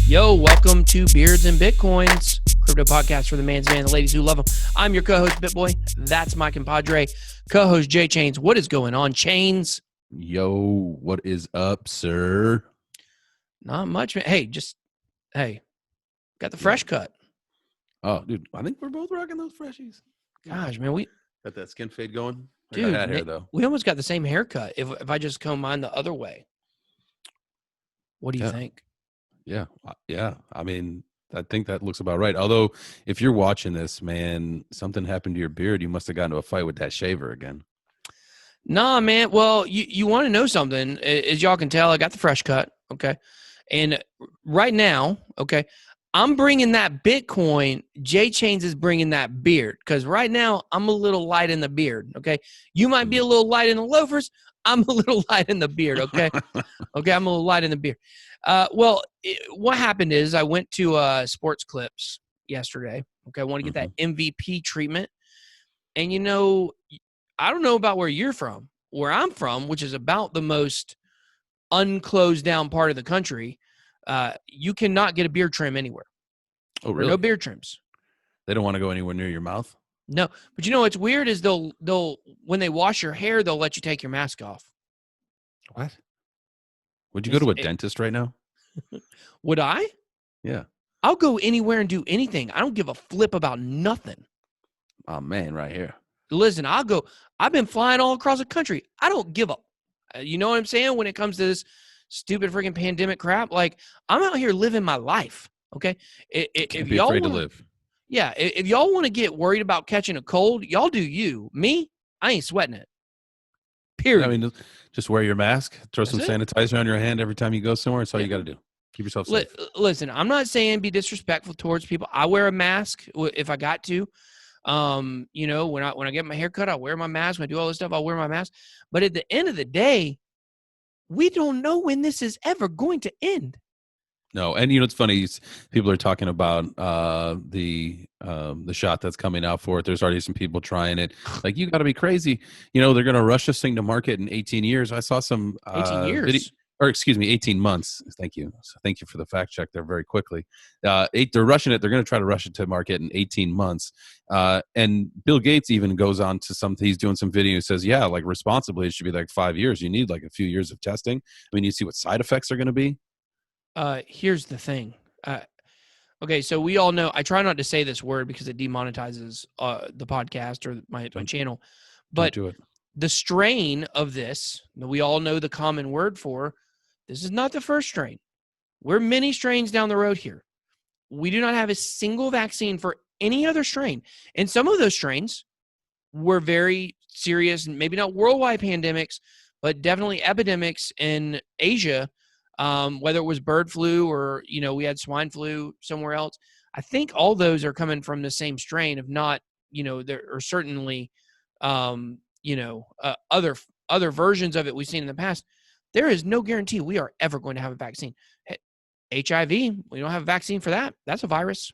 Yo, welcome to Beards and Bitcoins, crypto podcast for the man's man, the ladies who love them. I'm your co-host, BitBoy. That's my compadre, co-host Jay Chains. What is going on, Chains? Yo, what is up, sir? Not much, man. Hey, got the fresh cut. Oh, dude, I think we're both rocking those freshies. Gosh, man, we Got that skin fade going. dude, I got hair though. we almost got the same haircut. If I just comb mine the other way, what do you think? Yeah. I mean, I think that looks about right. Although, if you're watching this, man, something happened to your beard. You must have gotten into a fight with that shaver again. Nah, man. Well, you want to know something? As y'all can tell, I got the fresh cut. Okay, and right now, okay, I'm bringing that Bitcoin. Jay Chains is bringing that beard because right now I'm a little light in the beard. Okay, you might be a little light in the loafers. I'm a little light in the beard. Okay, okay, I'm a little light in the beard. What happened is I went to Sports Clips yesterday. Okay, I want to get that MVP treatment, and I don't know about where you're from. Where I'm from, which is about the most unclosed down part of the country, you cannot get a beard trim anywhere. Oh, really? No beard trims. They don't want to go anywhere near your mouth? No. But what's weird is they'll when they wash your hair, they'll let you take your mask off. What? Would you go to a dentist right now? Would I? Yeah. I'll go anywhere and do anything. I don't give a flip about nothing. Oh, man, right here. Listen, I'll go. I've been flying all across the country. I don't give up. You know what I'm saying? When it comes to this stupid freaking pandemic crap, like I'm out here living my life. Okay. Can't be afraid to live. Yeah. If y'all want to get worried about catching a cold, y'all do you. Me, I ain't sweating it. Period. I mean, just wear your mask, throw some sanitizer on your hand every time you go somewhere. That's all you got to do. Keep yourself safe. Listen, I'm not saying be disrespectful towards people. I wear a mask if I got to. When I get my hair cut, I'll wear my mask. When I do all this stuff, I'll wear my mask. But at the end of the day, we don't know when this is ever going to end. No, and it's funny. People are talking about the shot that's coming out for it. There's already some people trying it. Like, you got to be crazy. They're going to rush this thing to market in 18 years. I saw some 18 years. 18 months. Thank you. So thank you for the fact check there very quickly. They're rushing it. They're going to try to rush it to market in 18 months. And Bill Gates even goes on to something. He's doing some video. He says, yeah, like responsibly, it should be like 5 years. You need like a few years of testing. I mean, you see what side effects are going to be. Here's the thing. Okay, so we all know, I try not to say this word because it demonetizes the podcast or my channel, but do it. The strain of this, we all know the common word for, this is not the first strain. We're many strains down the road here. We do not have a single vaccine for any other strain. And some of those strains were very serious, maybe not worldwide pandemics, but definitely epidemics in Asia, whether it was bird flu or, we had swine flu somewhere else. I think all those are coming from the same strain. If not, there are certainly, other versions of it we've seen in the past. There is no guarantee we are ever going to have a vaccine. HIV, we don't have a vaccine for that. That's a virus,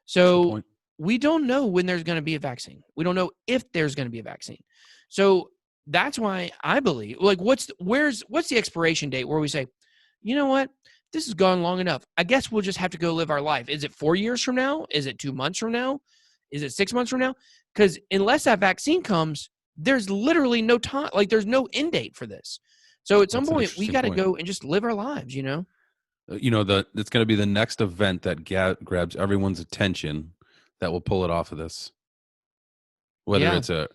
So we don't know when there's going to be a vaccine. We don't know if there's going to be a vaccine. So that's why I believe, like, what's the expiration date where we say, you know what, this has gone long enough. I guess we'll just have to go live our life. Is it 4 years from now? Is it 2 months from now? Is it 6 months from now? Because unless that vaccine comes, there's literally no time. Like, there's no end date for this. So at some point, we got to go and just live our lives, it's going to be the next event that grabs everyone's attention that will pull it off of this. Whether it's a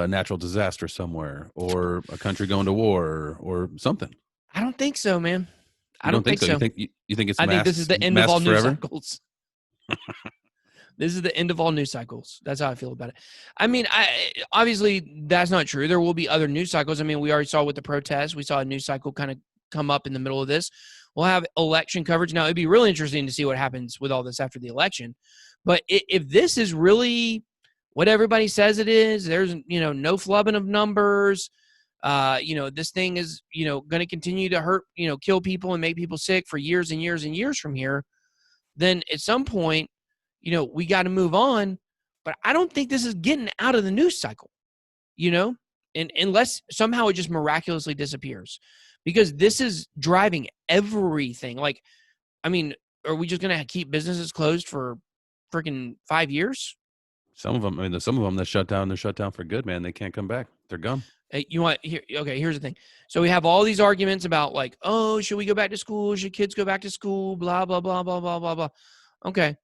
natural disaster somewhere or a country going to war or something. I don't think so, man. I don't think so. You think it's I think this is the end of all forever? news cycles. This is the end of all news cycles. That's how I feel about it. I mean, obviously that's not true. There will be other news cycles. I mean, we already saw with the protests. We saw a news cycle kind of come up in the middle of this. We'll have election coverage. Now, it'd be really interesting to see what happens with all this after the election. But if this is really what everybody says it is, there's, no flubbing of numbers. This thing is, going to continue to hurt, kill people and make people sick for years and years and years from here. Then at some point, we got to move on. But I don't think this is getting out of the news cycle. and unless somehow it just miraculously disappears, because this is driving everything. Like, I mean, are we just going to keep businesses closed for freaking 5 years? Some of them, I mean, some of them that shut down, they're shut down for good, man. They can't come back. They're gone. You want here? Okay, here's the thing. So we have all these arguments about like, oh, should we go back to school? Should kids go back to school? Blah blah blah blah blah blah blah. Okay,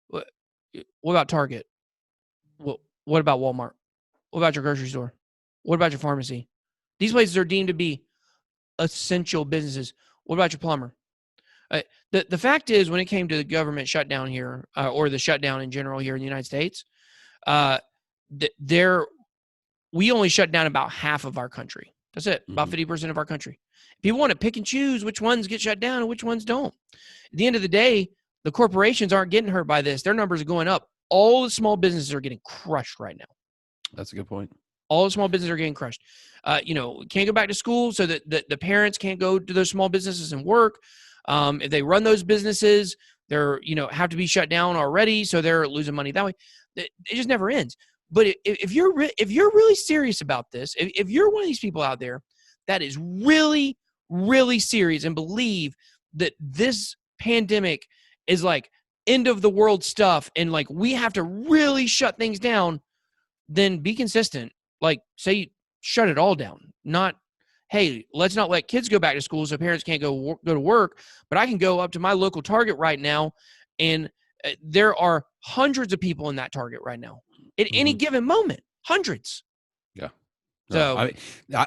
what about Target? What about Walmart? What about your grocery store? What about your pharmacy? These places are deemed to be essential businesses. What about your plumber? The fact is, when it came to the government shutdown here, or the shutdown in general here in the United States, we only shut down about half of our country. That's it, about 50% of our country. People want to pick and choose which ones get shut down and which ones don't. At the end of the day, the corporations aren't getting hurt by this. Their numbers are going up. All the small businesses are getting crushed right now. That's a good point. All the small businesses are getting crushed. Can't go back to school, so that the parents can't go to those small businesses and work. If they run those businesses, they're have to be shut down already, so they're losing money that way. It just never ends. But if you're really serious about this, if you're one of these people out there that is really, really serious and believe that this pandemic is like end of the world stuff and like we have to really shut things down, then be consistent. Like, say, shut it all down. Not, hey, let's not let kids go back to school so parents can't go to work, but I can go up to my local Target right now, and there are hundreds of people in that Target right now at any given moment. Hundreds. Yeah. So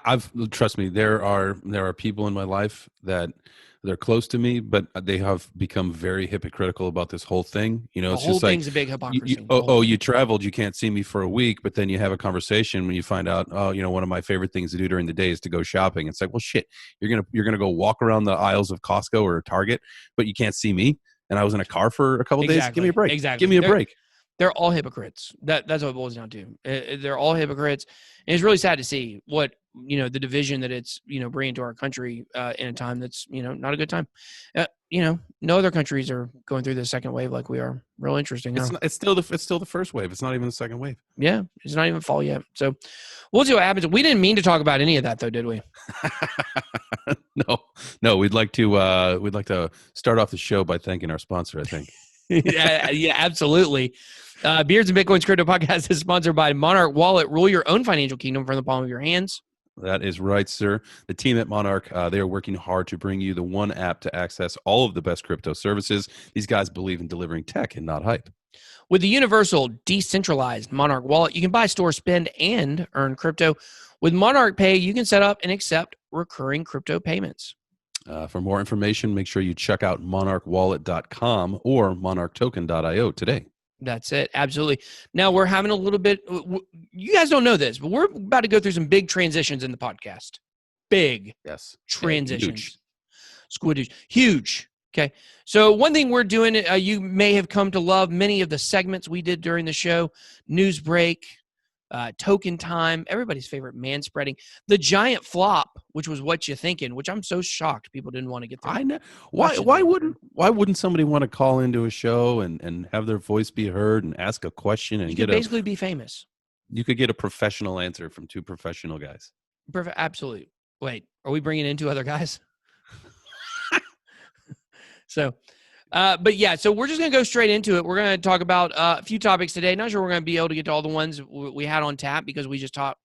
I've trust me, there are people in my life that they're close to me, but they have become very hypocritical about this whole thing. the It's whole just like, thing's a big hypocrisy. you traveled, you can't see me for a week, but then you have a conversation when you find out, one of my favorite things to do during the day is to go shopping. It's like, well, shit, you're gonna go walk around the aisles of Costco or Target, but you can't see me, and I was in a car for a couple days. Give me a break. Exactly. Give me a break. They're all hypocrites. That's what it boils down to. They're all hypocrites. And it's really sad to see what, the division that it's, bringing to our country in a time that's, not a good time. No other countries are going through the second wave like we are. Real interesting. Huh? It's still the first wave. It's not even the second wave. Yeah. It's not even fall yet. So we'll see what happens. We didn't mean to talk about any of that though, did we? No. We'd like to start off the show by thanking our sponsor, I think. yeah, absolutely. Beards and Bitcoins Crypto Podcast is sponsored by Monarch Wallet. Rule your own financial kingdom from the palm of your hands. That is right, sir. The team at Monarch, they are working hard to bring you the one app to access all of the best crypto services. These guys believe in delivering tech and not hype. With the universal decentralized Monarch Wallet, you can buy, store, spend, and earn crypto. With Monarch Pay, you can set up and accept recurring crypto payments. For more information, make sure you check out monarchwallet.com or monarchtoken.io today. That's it. Absolutely. Now we're having a little bit, you guys don't know this, but we're about to go through some big transitions in the podcast. Big transitions. Yeah, huge. Okay. So one thing we're doing, you may have come to love many of the segments we did during the show: news break, token time, everybody's favorite man spreading, the giant flop, which was What You Thinking, which I'm so shocked people didn't want to get through. I know. Why wouldn't somebody want to call into a show and have their voice be heard and ask a question and basically be famous? You could get a professional answer from two professional guys. Perfect. Absolutely. Wait, are we bringing in two other guys? So, but yeah, so we're just going to go straight into it. We're going to talk about a few topics today. Not sure we're going to be able to get to all the ones we had on tap because we just talked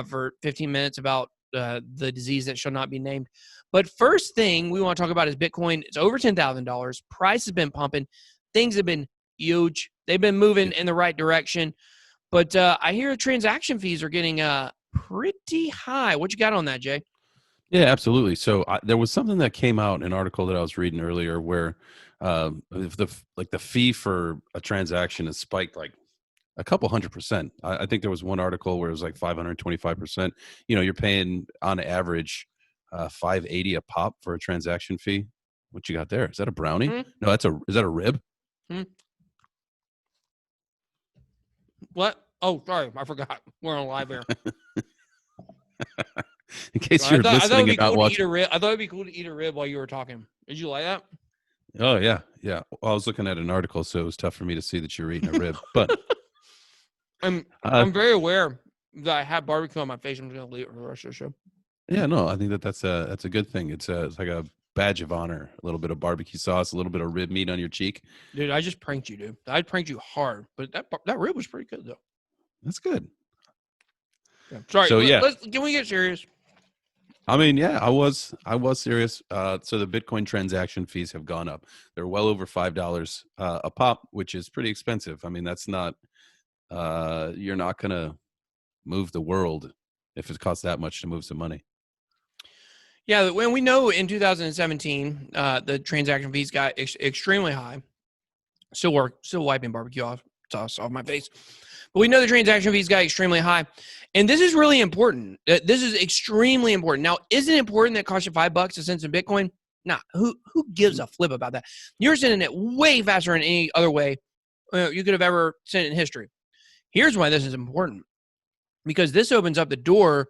for 15 minutes about the disease that shall not be named. But first thing we want to talk about is Bitcoin. It's over $10,000. Price has been pumping. Things have been huge. They've been moving in the right direction. But I hear transaction fees are getting pretty high. What you got on that, Jay? Yeah, absolutely. So there was something that came out, an article that I was reading earlier, where if the fee for a transaction has spiked like a couple 100%. I think there was one article where it was like 525%. You're paying on average $5.80 a pop for a transaction fee. What you got there? Is that a brownie? Mm-hmm. No, is that a rib? Mm-hmm. What? Oh, sorry, I forgot. We're on live air. In case you're listening and not watching. I thought it'd be cool to eat a rib while you were talking. Did you like that? Oh, yeah. Yeah. Well, I was looking at an article, so it was tough for me to see that you were eating a rib. But I'm very aware that I have barbecue on my face. I'm just gonna leave it for the rest of the show. Yeah, no, I think that's a good thing. It's like a badge of honor. A little bit of barbecue sauce, a little bit of rib meat on your cheek. Dude, I just pranked you, dude. I pranked you hard, but that rib was pretty good though. That's good. Yeah. Sorry, So yeah, can we get serious? I mean, yeah, I was serious. So the Bitcoin transaction fees have gone up. They're well over $5 a pop, which is pretty expensive. I mean, that's not you're not gonna move the world if it costs that much to move some money. Yeah, when we know in 2017, the transaction fees got extremely high. Still wiping barbecue sauce off my face. But we know the transaction fees got extremely high. And this is really important. This is extremely important. Now, is it important that it costs you $5 to send some Bitcoin? Nah, who gives a flip about that? You're sending it way faster than any other way you could have ever sent it in history. Here's why this is important. Because this opens up the door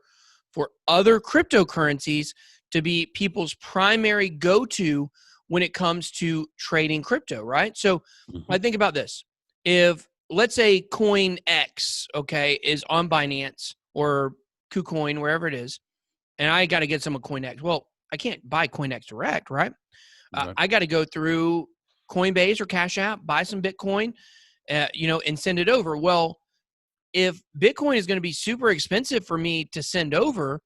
for other cryptocurrencies to be people's primary go-to when it comes to trading crypto, right? So I think about this. If, let's say, coin X, okay, is on Binance or KuCoin, wherever it is, and I got to get some of coin X. Well, I can't buy coin X direct, right? I got to go through Coinbase or Cash App, buy some Bitcoin, and send it over. Well, if Bitcoin is going to be super expensive for me to send over,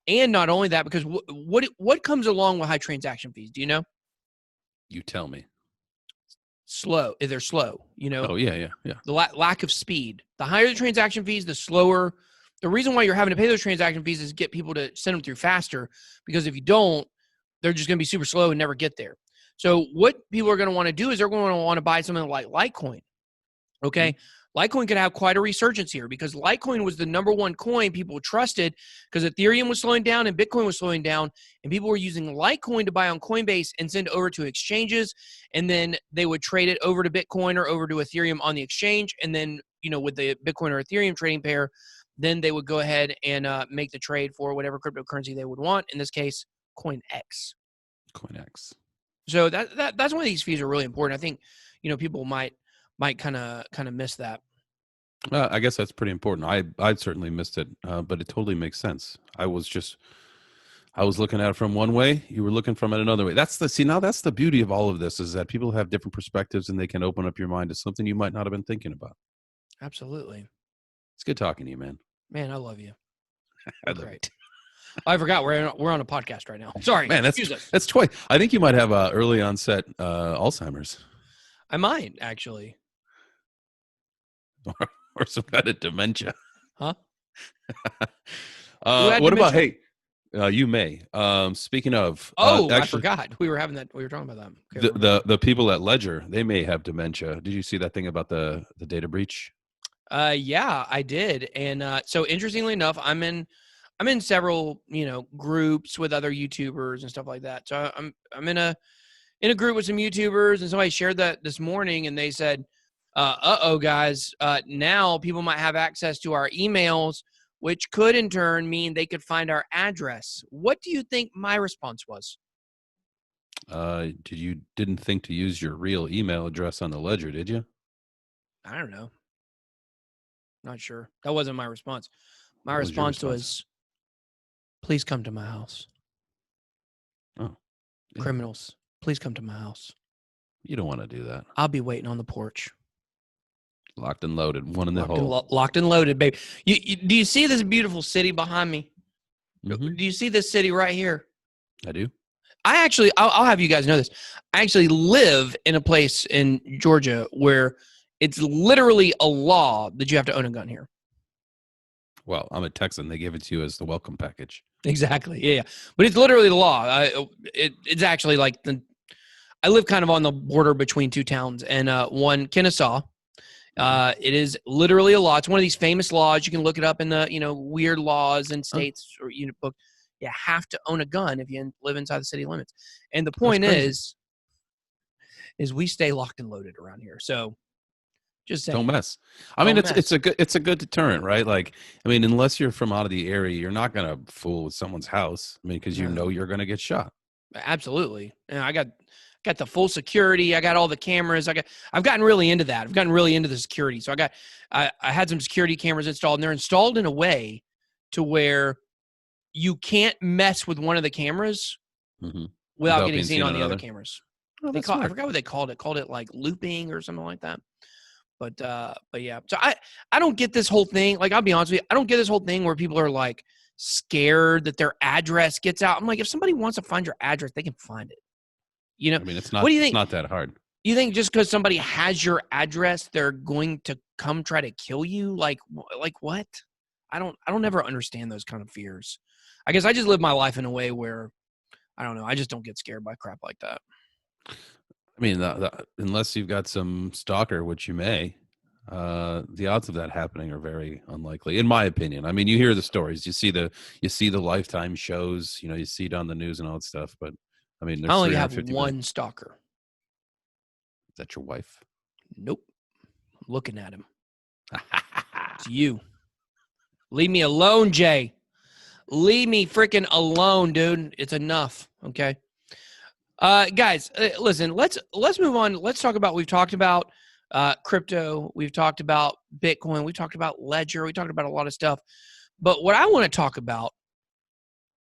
and not only that, because what comes along with high transaction fees? Do you know? You tell me. Slow. They're slow. Oh yeah. The lack of speed. The higher the transaction fees, the slower. The reason why you're having to pay those transaction fees is to get people to send them through faster. Because if you don't, they're just going to be super slow and never get there. So what people are going to want to do is they're going to want to buy something like Litecoin. Okay. Litecoin could have quite a resurgence here because Litecoin was the number one coin people trusted because Ethereum was slowing down and Bitcoin was slowing down, and people were using Litecoin to buy on Coinbase and send over to exchanges, and then they would trade it over to Bitcoin or over to Ethereum on the exchange, and then with the Bitcoin or Ethereum trading pair, then they would go ahead and make the trade for whatever cryptocurrency they would want. In this case, Coin X. So that's why these fees are really important. I think people might kind of miss that. I guess that's pretty important. I certainly missed it, but it totally makes sense. I was looking at it from one way. You were looking from it another way. That's the beauty of all of this is that people have different perspectives and they can open up your mind to something you might not have been thinking about. Absolutely. It's good talking to you, man. Man, I love you. I love it. I forgot we're on a podcast right now. Sorry, man. That's twice. I think you might have early onset Alzheimer's. I might actually. Or some kind of dementia. Huh? What dementia? about, hey, you may. Speaking of. Actually, I forgot. We were talking about that. Okay, the people at Ledger, they may have dementia. Did you see that thing about the data breach? Yeah, I did. And so interestingly enough, I'm in several, groups with other YouTubers and stuff like that. So I'm in a group with some YouTubers, and somebody shared that this morning, and they said, guys, now people might have access to our emails, which could in turn mean they could find our address. What do you think my response was? You didn't think to use your real email address on the Ledger, did you? I don't know. Not sure. That wasn't my response. My response was, please come to my house. Oh. Yeah. Criminals, please come to my house. You don't want to do that. I'll be waiting on the porch. Locked and loaded, one in the hole. Locked and loaded, baby. Do you see this beautiful city behind me? Mm-hmm. Do you see this city right here? I do. I'll have you guys know this. I actually live in a place in Georgia where it's literally a law that you have to own a gun here. Well, I'm a Texan. They give it to you as the welcome package. Exactly. Yeah. But it's literally the law. It's actually like I live kind of on the border between two towns, and one, Kennesaw. It is literally a law. It's one of these famous laws. You can look it up in the weird laws in states or book. You have to own a gun if you live inside the city limits. And the point is we stay locked and loaded around here. So just saying. Don't mess. I mean, it's a good deterrent, right? Like, I mean, unless you're from out of the area, you're not gonna fool with someone's house. I mean, because you're gonna get shot. Absolutely. And I got got the full security. I got all the cameras. I've gotten really into that. I've gotten really into the security. So I had some security cameras installed, and they're installed in a way to where you can't mess with one of the cameras without getting being seen on the other cameras. Oh, I forgot what they called it. Called it like looping or something like that. But yeah. So I don't get this whole thing. Like, I'll be honest with you, I don't get this whole thing where people are like scared that their address gets out. I'm like, if somebody wants to find your address, they can find it. You know, I mean, it's not. What do you think? It's not that hard. You think just because somebody has your address, they're going to come try to kill you? Like what? I don't ever understand those kind of fears. I guess I just live my life in a way where, I don't know, I just don't get scared by crap like that. I mean, unless you've got some stalker, which you may, the odds of that happening are very unlikely, in my opinion. I mean, you hear the stories, you see the Lifetime shows, you see it on the news and all that stuff. But I mean, I only have one stalker. Is that your wife? Nope. I'm looking at him. It's you. Leave me alone, Jay. Leave me freaking alone, dude. It's enough. Okay. Guys, listen, let's move on. Let's talk about, we've talked about crypto. We've talked about Bitcoin. We talked about Ledger. We talked about a lot of stuff. But what I want to talk about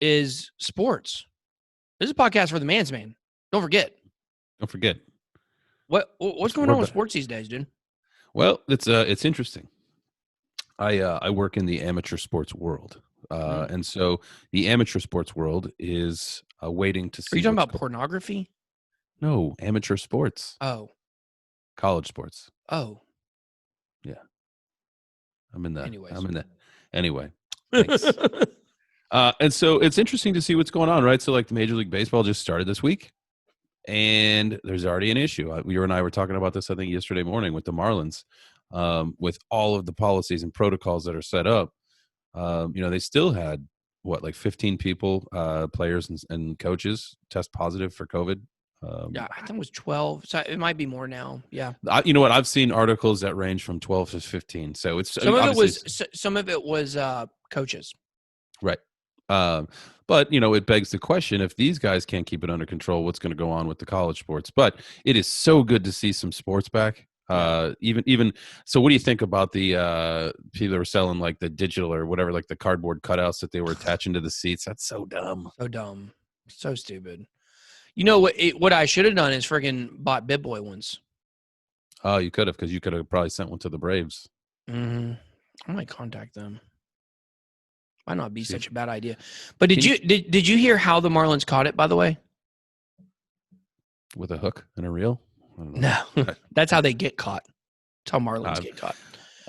is sports. This is a podcast for the man's man. Don't forget. What's going on with sports these days, dude? Well, it's interesting. I work in the amateur sports world. And so the amateur sports world is waiting to see. Are you talking about pornography? No, amateur sports. Oh. College sports. Oh. Yeah. I'm in that. Anyways. Anyway. Thanks. And so it's interesting to see what's going on, right? So like the Major League Baseball just started this week, and there's already an issue. You and I were talking about this, I think, yesterday morning with the Marlins, with all of the policies and protocols that are set up. They still had like 15 people, players and coaches test positive for COVID. Yeah, I think it was 12. So it might be more now. Yeah. You know what? I've seen articles that range from 12 to 15. So it's some of it was coaches. Right. But it begs the question, if these guys can't keep it under control, what's going to go on with the college sports? But it is so good to see some sports back. Even so, what do you think about the people that were selling like the digital or whatever, like the cardboard cutouts that they were attaching to the seats? That's so dumb. So stupid. You know what I should have done is freaking bought BitBoy ones. Oh, you could have, because you could have probably sent one to the Braves. Mm-hmm. I might contact them. Might not be such a bad idea. But did you hear how the Marlins caught it, by the way? With a hook and a reel? I don't know. No. That's how they get caught. That's how Marlins get caught.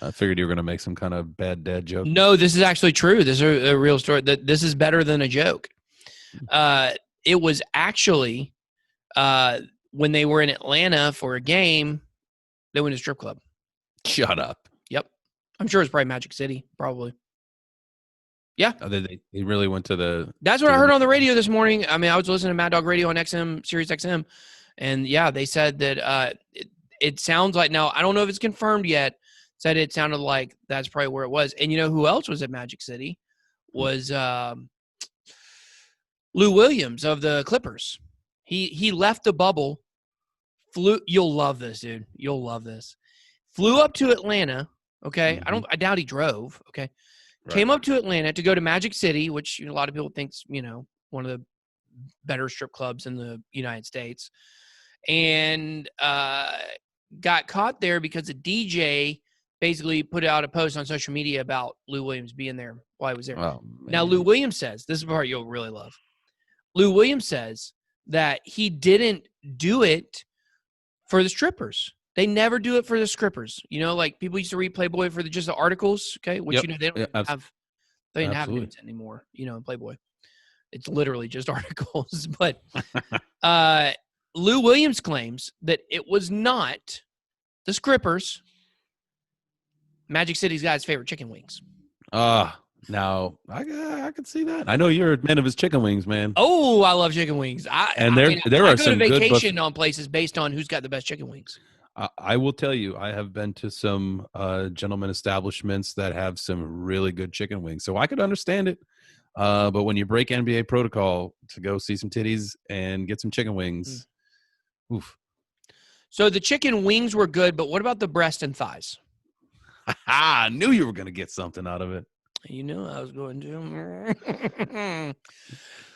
I figured you were going to make some kind of bad dad joke. No, this is actually true. This is a real story. This is better than a joke. It was actually when they were in Atlanta for a game, they went to a strip club. Shut up. Yep. I'm sure it's probably Magic City, probably. Yeah. Oh, they really went to the... That's what I heard on the radio this morning. I mean, I was listening to Mad Dog Radio on XM, Sirius XM. And yeah, they said that it sounds like, now I don't know if it's confirmed yet, said it sounded like that's probably where it was. And you know who else was at Magic City? Was Lou Williams of the Clippers. He left the bubble, you'll love this, dude. You'll love this. Flew up to Atlanta, okay? Mm-hmm. I doubt he drove, okay? Right. Came up to Atlanta to go to Magic City, which a lot of people think's, one of the better strip clubs in the United States. And got caught there because a DJ basically put out a post on social media about Lou Williams being there while he was there. Oh, now, Lou Williams says, this is the part you'll really love. Lou Williams says that he didn't do it for the strippers. They never do it for the strippers. Like people used to read Playboy for just the articles, okay? Which, yep. they don't have, they didn't have nudes anymore, in Playboy. It's literally just articles. But Lou Williams claims that it was not the strippers, Magic City's guy's favorite chicken wings. Now I could see that. I know you're a man of his chicken wings, man. Oh, I love chicken wings. There are some good vacation on places based on who's got the best chicken wings. I will tell you, I have been to some gentleman establishments that have some really good chicken wings, so I could understand it. But when you break NBA protocol to go see some titties and get some chicken wings, Oof. So the chicken wings were good, but what about the breast and thighs? I knew you were going to get something out of it. You knew I was going to.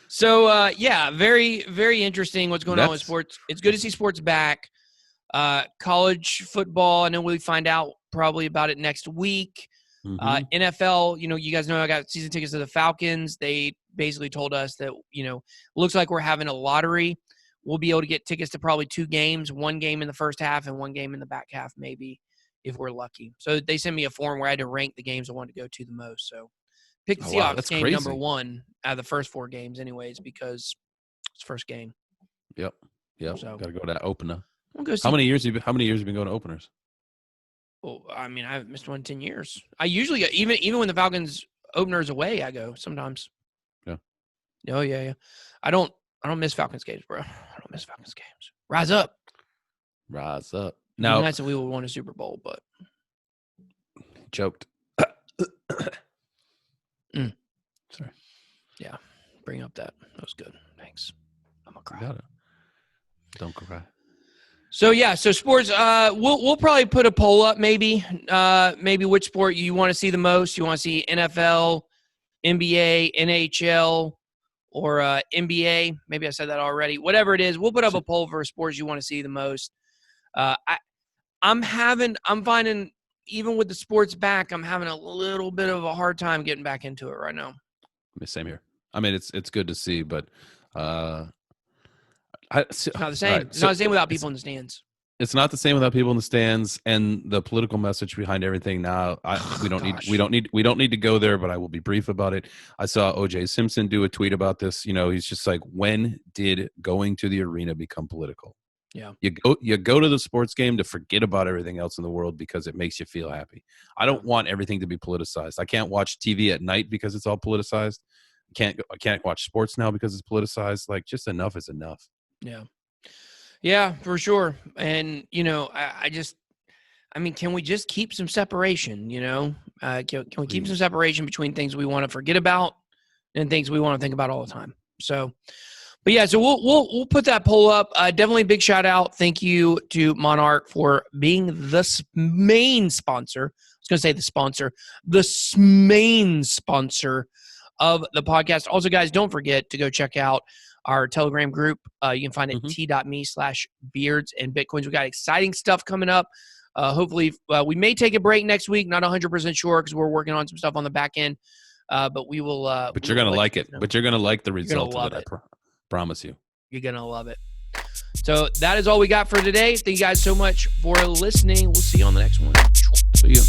So, yeah, very, very interesting what's going on with sports. It's good to see sports back. College football, I know we'll find out probably about it next week. NFL, you guys know I got season tickets to the Falcons. They basically told us that, looks like we're having a lottery. We'll be able to get tickets to probably 2 games, 1 game in the first half and 1 game in the back half, maybe, if we're lucky. So they sent me a form where I had to rank the games I wanted to go to the most. So pick the Seahawks game crazy. number 1 out of the first 4 games anyways, because it's first game. Yep. So, got to go to that opener. How many years have you been going to openers? Well, I mean, I've missed one in 10 years. I usually go, even when the Falcons opener is away, I go sometimes. Yeah. Oh yeah. I don't miss Falcons games, bro. I don't miss Falcons games. Rise up. Now, nice that we would win a Super Bowl, but choked. Sorry. Yeah, bring up that. That was good. Thanks. I'm gonna cry. Got it. Don't cry. So yeah, so sports. We'll probably put a poll up, maybe which sport you want to see the most. You want to see NFL, NBA, NHL, or NBA. Maybe I said that already. Whatever it is, we'll put up a poll for sports you want to see the most. I'm finding even with the sports back, I'm having a little bit of a hard time getting back into it right now. Same here. I mean, it's good to see, but it's not the same. Right, it's not the same without people in the stands. It's not the same without people in the stands, and the political message behind everything. Now, we don't need to go there, but I will be brief about it. I saw O.J. Simpson do a tweet about this. He's just like, when did going to the arena become political? Yeah, you go to the sports game to forget about everything else in the world because it makes you feel happy. I don't want everything to be politicized. I can't watch TV at night because it's all politicized. I can't watch sports now because it's politicized. Like, just enough is enough. Yeah, for sure. And can we just keep some separation? Can we keep some separation between things we want to forget about and things we want to think about all the time? So, but yeah, so we'll put that poll up. Definitely big shout out. Thank you to Monarch for being the main sponsor. I was going to say the main sponsor of the podcast. Also, guys, don't forget to go check out our Telegram group. You can find it t.me/beards and bitcoins. We got exciting stuff coming up. Hopefully, we may take a break next week. Not 100% sure because we're working on some stuff on the back end. But we will. But you're gonna like it. But you're gonna like the result of it. I promise you. You're gonna love it. So that is all we got for today. Thank you guys so much for listening. We'll see you on the next one. See you.